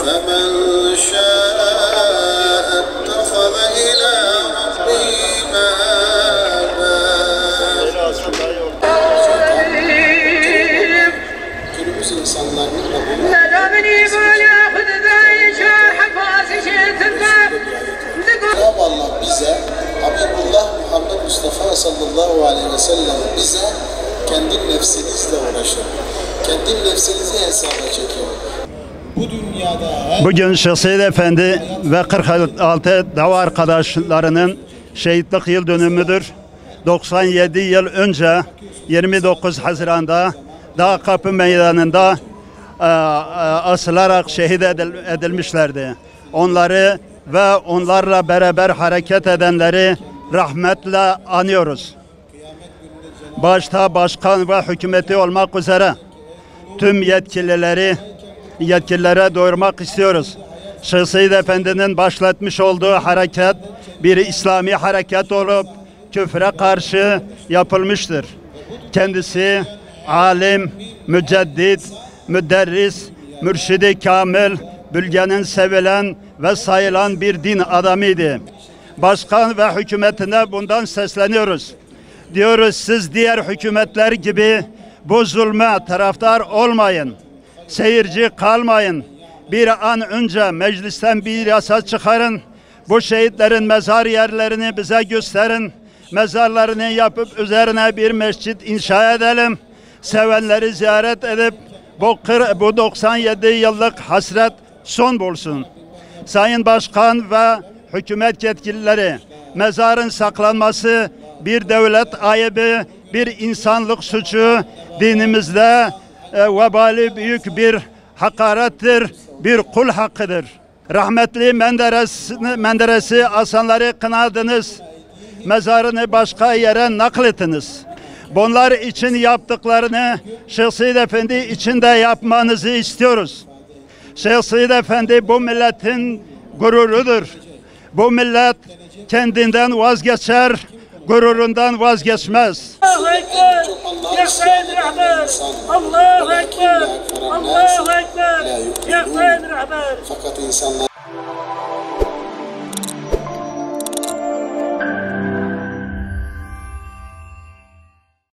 فمن شاء اتخذ إلى ربه مآبا. Günümüz insanlarının Cenab-ı Allah bize, Habibullah Muhammed Mustafa sallallahu aleyhi ve sellem bize kendi nefsinizle uğraşın. Kendi nefsinizi hesaba çekin. Bu dünyada Bugün Şeyh Seyyid Efendi ve 46 dava arkadaşlarının şehitlik yıl dönümüdür. 97 yıl önce 29 Haziran'da Dağ Kapı Meydanı'nda asılarak şehit edilmişlerdi. Onları ve onlarla beraber hareket edenleri rahmetle anıyoruz. Başta başkan ve hükümeti olmak üzere tüm yetkililere doyurmak istiyoruz. Şeyh Seyyid Efendi'nin başlatmış olduğu hareket bir İslami hareket olup küfre karşı yapılmıştır. Kendisi alim, müceddit, müderris, mürşidi kamil, bölgenin sevilen ve sayılan bir din adamıydı. Başkan ve hükümetine bundan sesleniyoruz. Diyoruz, siz diğer hükümetler gibi bu zulme taraftar olmayın. Seyirci kalmayın. Bir an önce meclisten bir yasa çıkarın. Bu şehitlerin mezar yerlerini bize gösterin. Mezarlarını yapıp üzerine bir mescit inşa edelim. Sevenleri ziyaret edip bu 97 yıllık hasret son bulsun. Sayın Başkan ve hükümet yetkilileri, mezarın saklanması bir devlet ayıbı, bir insanlık suçu, dinimizde vebali büyük bir hakarettir, bir kul hakkıdır. Rahmetli Menderes'i asanları kınadınız, mezarını başka yere naklettiniz. Bunlar için yaptıklarını Şeyh Seyyid Efendi için de yapmanızı istiyoruz. Şeyh Seyyid Efendi bu milletin gururudur. Bu millet kendinden vazgeçer, gururundan vazgeçmez. Allahu Ekber, ya Seyyid Rahber, Allahu Ekber, Allahu Ekber, ya Seyyid Rahber. Fakat insanlar